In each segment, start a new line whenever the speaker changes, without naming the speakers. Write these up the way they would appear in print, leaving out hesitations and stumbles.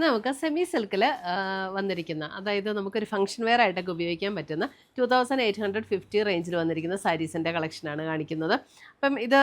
നമുക്ക് സെമി സിൽക്കിൽ വന്നിരിക്കുന്ന, അതായത് നമുക്കൊരു ഫംഗ്ഷൻ വെയർ ആയിട്ടൊക്കെ ഉപയോഗിക്കാൻ പറ്റുന്ന 2850 റേഞ്ചിൽ വന്നിരിക്കുന്ന സാരീസിൻ്റെ കളക്ഷനാണ് കാണിക്കുന്നത്. അപ്പം ഇത്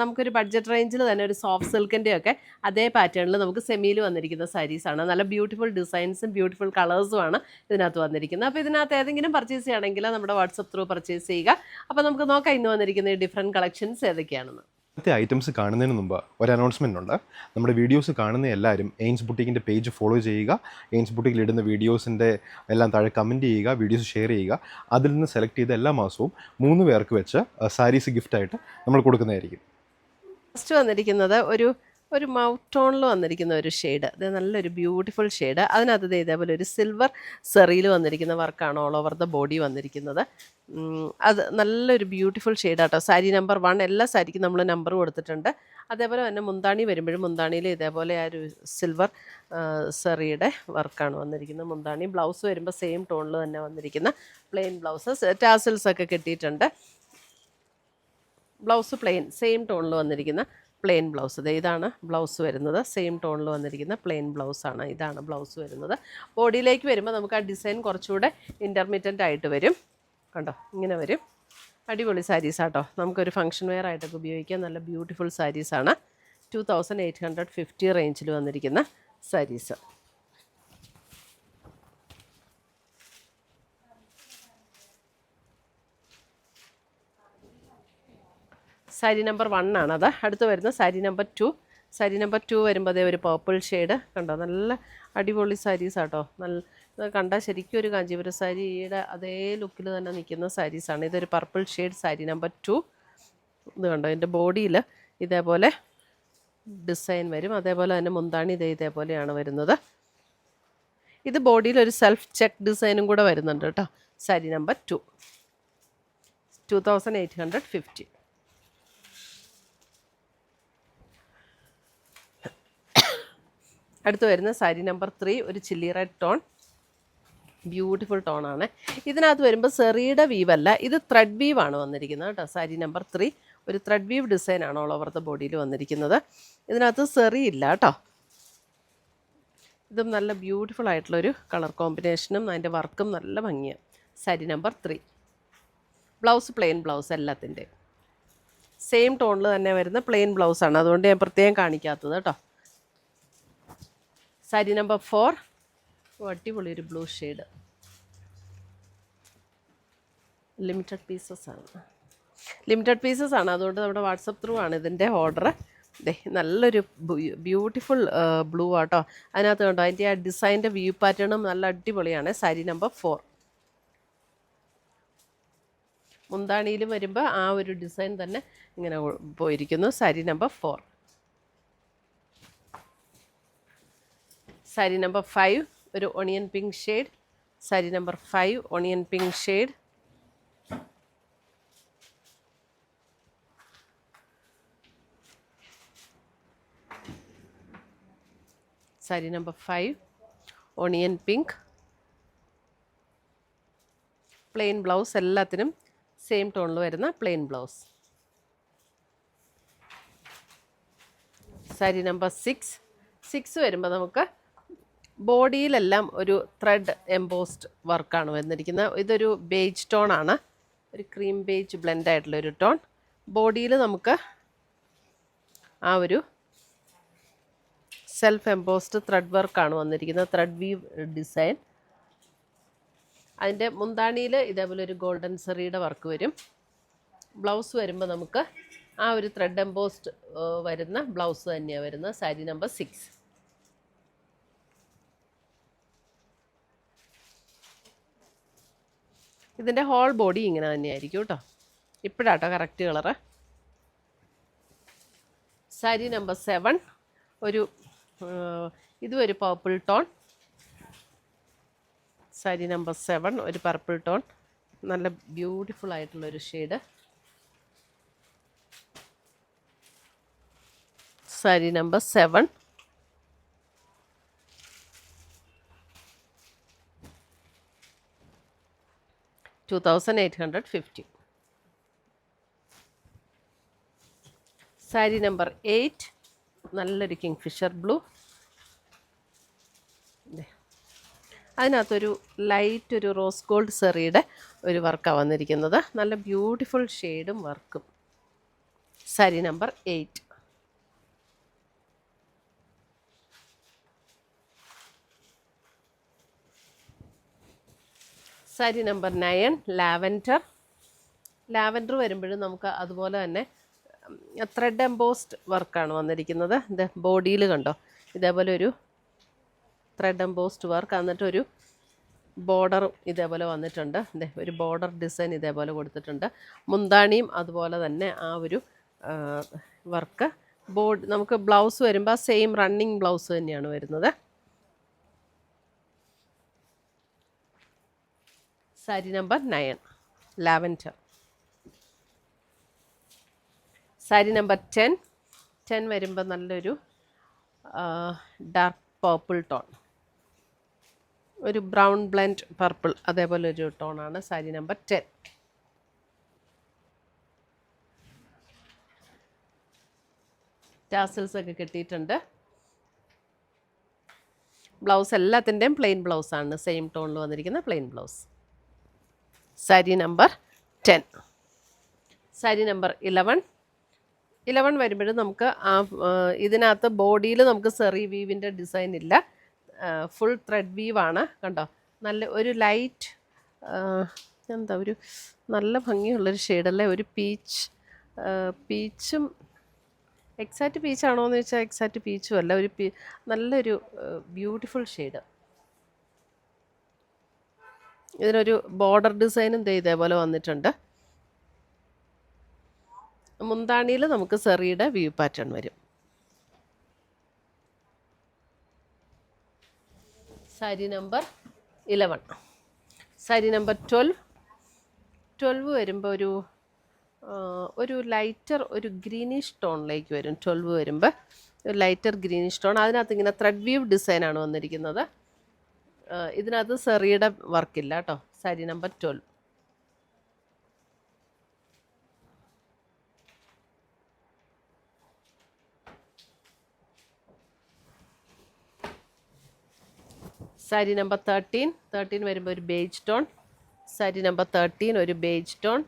നമുക്കൊരു ബഡ്ജറ്റ് റേഞ്ചിൽ തന്നെ ഒരു സോഫ്റ്റ് സിൽക്കിൻ്റെ ഒക്കെ അതേ പാറ്റേണിൽ നമുക്ക് സെമിയിൽ വന്നിരിക്കുന്ന സാരീസാണ്. നല്ല ബ്യൂട്ടിഫുൾ ഡിസൈൻസും ബ്യൂട്ടിഫുൾ കളേഴ്സുമാണ് ഇതിനകത്ത് വന്നിരിക്കുന്നത്. അപ്പോൾ ഇതിനകത്ത് ഏതെങ്കിലും പർച്ചേസ് ചെയ്യണമെങ്കിൽ നമ്മുടെ വാട്സപ്പ് ത്രൂ പർച്ചേസ് ചെയ്യുക. അപ്പോൾ നമുക്ക് നോക്കാം ഇന്ന് വന്നിരിക്കുന്ന ഈ ഡിഫറെൻറ്റ് കളക്ഷൻസ് ഏതൊക്കെയാണെന്ന്.
ഇന്നത്തെ ഐറ്റംസ് കാണുന്നതിന് മുമ്പ് ഒരു അനൗൺസ്മെൻ്റ് ഉണ്ട്. നമ്മുടെ വീഡിയോസ് കാണുന്ന എല്ലാവരും എയിൻസ് ബുട്ടീക്കിൻ്റെ പേജ് ഫോളോ ചെയ്യുക. എയിൻസ് ബുട്ടീക്കിൽ ഇടുന്ന വീഡിയോസിൻ്റെ എല്ലാം താഴെ കമൻറ്റ് ചെയ്യുക, വീഡിയോസ് ഷെയർ ചെയ്യുക. അതിൽ നിന്ന് സെലക്ട് ചെയ്ത് എല്ലാ മാസവും 3 പേർക്ക് വെച്ച് സാരീസ് ഗിഫ്റ്റായിട്ട് നമ്മൾ കൊടുക്കുന്നതായിരിക്കും.
ഫസ്റ്റ് വന്നിരിക്കുന്നത് ഒരു മൗത്ത് ടോണിൽ വന്നിരിക്കുന്ന ഒരു ഷെയ്ഡ്. ഇത് നല്ലൊരു ബ്യൂട്ടിഫുൾ ഷെയ്ഡ്. അതിനകത്ത് ഇതേപോലെ ഒരു സിൽവർ സെറിയിൽ വന്നിരിക്കുന്ന വർക്കാണ് ഓൾ ഓവർ ദ ബോഡി വന്നിരിക്കുന്നത്. അത് നല്ലൊരു ബ്യൂട്ടിഫുൾ ഷെയ്ഡാട്ടോ. സാരി നമ്പർ 1 എല്ലാ സാരിക്കും നമ്മൾ നമ്പർ കൊടുത്തിട്ടുണ്ട്. അതേപോലെ തന്നെ മുന്താണി വരുമ്പോഴും മുന്താണിയിൽ ഇതേപോലെ ആ ഒരു സിൽവർ സെറിയുടെ വർക്കാണ് വന്നിരിക്കുന്നത്. മുന്താണി ബ്ലൗസ് വരുമ്പോൾ സെയിം ടോണിൽ തന്നെ വന്നിരിക്കുന്ന പ്ലെയിൻ ബ്ലൗസ്, ടാസിൽസ് ഒക്കെ കിട്ടിയിട്ടുണ്ട്. ബ്ലൗസ് പ്ലെയിൻ സെയിം ടോണിൽ വന്നിരിക്കുന്ന പ്ലെയിൻ ബ്ലൗസ്. ഇതാണ് ബ്ലൗസ് വരുന്നത്. സെയിം ടോണിൽ വന്നിരിക്കുന്ന പ്ലെയിൻ ബ്ലൗസാണ്. ഇതാണ് ബ്ലൗസ് വരുന്നത്. ബോഡിയിലേക്ക് വരുമ്പോൾ നമുക്ക് ആ ഡിസൈൻ കുറച്ചുകൂടെ ഇൻ്റർമീഡിയൻ്റ് ആയിട്ട് വരും. കണ്ടോ, ഇങ്ങനെ വരും. അടിപൊളി സാരീസാട്ടോ. നമുക്കൊരു ഫംഗ്ഷൻ വെയർ ആയിട്ടൊക്കെ ഉപയോഗിക്കാൻ നല്ല ബ്യൂട്ടിഫുൾ സാരീസാണ്. 2850 റേഞ്ചിൽ വന്നിരിക്കുന്ന സാരീസ്. സാരി നമ്പർ 1 ആണത്. അടുത്ത് വരുന്ന സാരി നമ്പർ 2. സാരി നമ്പർ 2 വരുമ്പോൾ അതേ ഒരു പർപ്പിൾ ഷെയ്ഡ്. കണ്ടോ, നല്ല അടിപൊളി സാരീസാട്ടോ. ഇത് കണ്ടാൽ ശരിക്കും ഒരു കാഞ്ചീപുരം സാരിയുടെ അതേ ലുക്കിൽ തന്നെ നിൽക്കുന്ന സാരീസാണ്. ഇതൊരു പർപ്പിൾ ഷെയ്ഡ് സാരി നമ്പർ 2. ഇത് കണ്ടോ, ഇതിൻ്റെ ബോഡിയിൽ ഇതേപോലെ ഡിസൈൻ വരും. അതേപോലെ തന്നെ മുന്താണി ഇതേപോലെയാണ് വരുന്നത്. ഇത് ബോഡിയിൽ ഒരു സെൽഫ് ചെക്ക് ഡിസൈനും കൂടെ വരുന്നുണ്ട് കേട്ടോ. സാരി നമ്പർ 2 2850. അടുത്ത് വരുന്ന സാരി നമ്പർ 3 ഒരു ചില്ലി റെഡ് ടോൺ. ബ്യൂട്ടിഫുൾ ടോണാണ്. ഇതിനകത്ത് വരുമ്പോൾ സെറിയുടെ വീവല്ല, ഇത് ത്രെഡ് വീവാണ് വന്നിരിക്കുന്നത് കേട്ടോ. സാരി നമ്പർ 3 ഒരു ത്രെഡ് വീവ് ഡിസൈനാണ് ഓൾ ഓവർ ദ ബോഡിയിൽ വന്നിരിക്കുന്നത്. ഇതിനകത്ത് സെറി ഇല്ല കേട്ടോ. ഇതും നല്ല ബ്യൂട്ടിഫുൾ ആയിട്ടുള്ളൊരു കളർ കോമ്പിനേഷനും അതിൻ്റെ വർക്കും നല്ല ഭംഗിയാണ്. Sari number 3 blouse plain blouse എല്ലാത്തിൻ്റെ സെയിം ടോണിൽ തന്നെ വരുന്ന പ്ലെയിൻ ബ്ലൗസാണ്. അതുകൊണ്ട് ഞാൻ പ്രത്യേകം കാണിക്കാത്തത് കേട്ടോ. സാരി നമ്പർ 4 അടിപൊളി ഒരു ബ്ലൂ ഷെയ്ഡ്. ലിമിറ്റഡ് പീസസ് ആണ്. അതുകൊണ്ട് നമ്മുടെ വാട്സപ്പ് ത്രൂ ആണ് ഇതിൻ്റെ ഓർഡർ. നല്ലൊരു ബ്യൂട്ടിഫുൾ ബ്ലൂ ആട്ടോ. അതിനകത്ത് കണ്ടോ, അതിൻ്റെ ആ ഡിസൈൻ്റെ വ്യൂ പാറ്റേണും നല്ല അടിപൊളിയാണ്. സാരി നമ്പർ 4 മുന്താണിയിലും വരുമ്പോൾ ആ ഒരു ഡിസൈൻ തന്നെ ഇങ്ങനെ പോയിരിക്കുന്നു. സാരി നമ്പർ 4. സാരി നമ്പർ 5 ഒരു onion pink shade. Sari number 5 onion pink shade. Sari number 5 onion pink. Plain blouse എല്ലാത്തിനും സെയിം ടോണിൽ വരുന്ന പ്ലെയിൻ ബ്ലൗസ്. സാരി നമ്പർ 6 വരുമ്പോൾ നമുക്ക് ബോഡിയിലെല്ലാം ഒരു ത്രെഡ് എംബോസ്ഡ് വർക്കാണ് വന്നിരിക്കുന്നത്. ഇതൊരു ബേജ് ടോണാണ്, ഒരു ക്രീം ബേജ് ബ്ലെൻഡ് ആയിട്ടുള്ളൊരു ടോൺ. ബോഡിയിൽ നമുക്ക് ആ ഒരു സെൽഫ് എംബോസ്ഡ് ത്രെഡ് വർക്കാണ് വന്നിരിക്കുന്നത്, ത്രെഡ് വീവ് ഡിസൈൻ. അതിൻ്റെ മുന്താണിയിൽ ഇതേപോലെ ഒരു ഗോൾഡൻ സെറിയുടെ വർക്ക് വരും. ബ്ലൗസ് വരുമ്പോൾ നമുക്ക് ആ ഒരു ത്രെഡ് എംബോസ്ഡ് വരുന്ന ബ്ലൗസ് തന്നെയാണ് വരുന്നത്. സാരി നമ്പർ 6. ഇതിൻ്റെ ഹോൾ ബോഡി ഇങ്ങനെ തന്നെയായിരിക്കും കേട്ടോ. ഇപ്പോഴാട്ടോ കറക്റ്റ് കളറ്. സാരി നമ്പർ 7 ഇതും ഒരു പർപ്പിൾ ടോൺ. സാരി നമ്പർ 7 ഒരു പർപ്പിൾ ടോൺ, നല്ല ബ്യൂട്ടിഫുൾ ആയിട്ടുള്ളൊരു shade. Sari number 7 2850. Sari number 8 നല്ലൊരു കിങ് ഫിഷർ ബ്ലൂ. അതിനകത്തൊരു ലൈറ്റ് ഒരു റോസ് ഗോൾഡ് സെറിയുടെ ഒരു വർക്കാണ് വന്നിരിക്കുന്നത്. നല്ല ബ്യൂട്ടിഫുൾ ഷെയ്ഡും വർക്കും. Sari number 8. Sari number 9 lavender. Lavender വരുമ്പോഴും നമുക്ക് അതുപോലെ തന്നെ ത്രെഡ് എംബോസ്ഡ് വർക്കാണ് വന്നിരിക്കുന്നത്. ഇത് ബോഡിയിൽ കണ്ടോ ഇതേപോലെ ഒരു ത്രെഡ് എംബോസ്ഡ് വർക്ക്, എന്നിട്ടൊരു ബോർഡറും ഇതേപോലെ വന്നിട്ടുണ്ട്. ഒരു ബോർഡർ ഡിസൈൻ ഇതേപോലെ കൊടുത്തിട്ടുണ്ട്. മുന്താണിയും അതുപോലെ തന്നെ ആ ഒരു വർക്ക്. നമുക്ക് ബ്ലൗസ് വരുമ്പോൾ സെയിം റണ്ണിങ് ബ്ലൗസ് തന്നെയാണ് വരുന്നത്. Sari number 9 lavender. Sari number 10 വരുമ്പോൾ നല്ലൊരു ഡാർക്ക് പർപ്പിൾ ടോൺ, ഒരു ബ്രൗൺ ബ്ലെൻഡ് പർപ്പിൾ അതേപോലെ ഒരു ടോണാണ് സാരി നമ്പർ 10. ടാസൽസ് ഒക്കെ കിട്ടിയിട്ടുണ്ട്. ബ്ലൗസ് എല്ലാത്തിൻ്റെയും പ്ലെയിൻ ബ്ലൗസാണ്, സെയിം ടോണിൽ വന്നിരിക്കുന്ന plain blouse. Sari number 10. Sari number 11 വരുമ്പോഴും നമുക്ക് ഇതിനകത്ത് ബോഡിയിൽ നമുക്ക് സെറി വീവിൻ്റെ ഡിസൈൻ ഇല്ല, ഫുൾ ത്രെഡ് വീവാണ്. കണ്ടോ നല്ല ഒരു ലൈറ്റ് എന്താ ഒരു നല്ല ഭംഗിയുള്ളൊരു ഷെയ്ഡല്ലേ, ഒരു പീച്ചും എക്സാക്റ്റ് പീച്ചാണോ എന്ന് ചോദിച്ചാൽ എക്സാക്റ്റ് പീച്ചും അല്ല, ഒരു നല്ലൊരു ബ്യൂട്ടിഫുൾ ഷെയ്ഡ്. ഇതിനൊരു ബോർഡർ ഡിസൈനും ഇതേപോലെ വന്നിട്ടുണ്ട്. മുന്താണിയിൽ നമുക്ക് സെറിയുടെ വ്യൂ പാറ്റേൺ വരും. സാരി നമ്പർ 11. സാരി നമ്പർ 12 വരുമ്പോൾ ഒരു ലൈറ്റർ ഒരു ഗ്രീനിഷ് ടോണിലേക്ക് വരും. 12 വരുമ്പോൾ ഒരു ലൈറ്റർ ഗ്രീനിഷ് ടോൺ, അതിനകത്ത് ഇങ്ങനെ ത്രെഡ് വീവ് ഡിസൈനാണ് വന്നിരിക്കുന്നത്. ഇതിനകത്ത് സെറിയുടെ വർക്കില്ല കേട്ടോ. സാരി നമ്പർ 12. സാരി നമ്പർ 13 വരുമ്പോൾ ഒരു ബേജ് ടോൺ. സാരി നമ്പർ 13 ഒരു beige tone.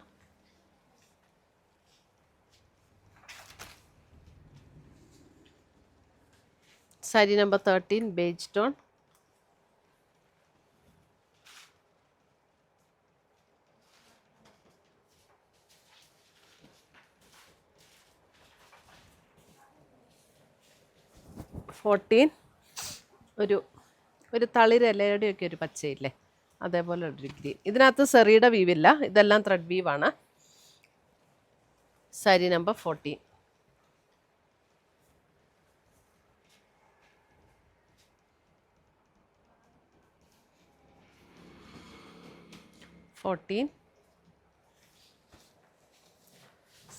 Sari number 13 beige tone. ഒരു തളിരിലയുടെയൊക്കെ ഒരു പച്ചയില്ലേ, അതേപോലെ ഒരു ഗ്രീൻ. ഇതിനകത്ത് സെറിയുടെ വീവില്ല, ഇതെല്ലാം ത്രെഡ് വീവാണ്. സാരി നമ്പർ 14.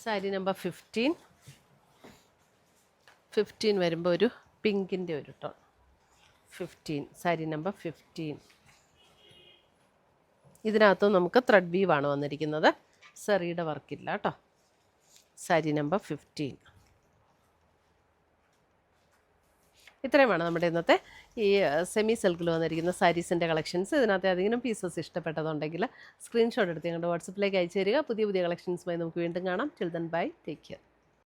സാരി നമ്പർ 15 വരുമ്പോൾ ഒരു പിങ്കിൻ്റെ ഒരു ടോൺ. 15 സാരി നമ്പർ 15. ഇതിനകത്തും നമുക്ക് ത്രെഡ് വീവാണ് വന്നിരിക്കുന്നത്, സെറിയുടെ വർക്കില്ല കേട്ടോ. സാരി നമ്പർ 15. ഇത്രയുമാണ് നമ്മുടെ ഇന്നത്തെ ഈ സെമി സിൽക്കിൽ വന്നിരിക്കുന്ന സാരീസിൻ്റെ കളക്ഷൻസ്. ഇതിനകത്ത് ഏതെങ്കിലും പീസസ് ഇഷ്ടപ്പെട്ടതുണ്ടെങ്കിൽ സ്ക്രീൻഷോട്ട് എടുത്ത് ഞങ്ങളുടെ വാട്സപ്പിലേക്ക് അയച്ചു തരിക. പുതിയ കളക്ഷൻസുമായി നമുക്ക് വീണ്ടും കാണാം. Till then bye, take care.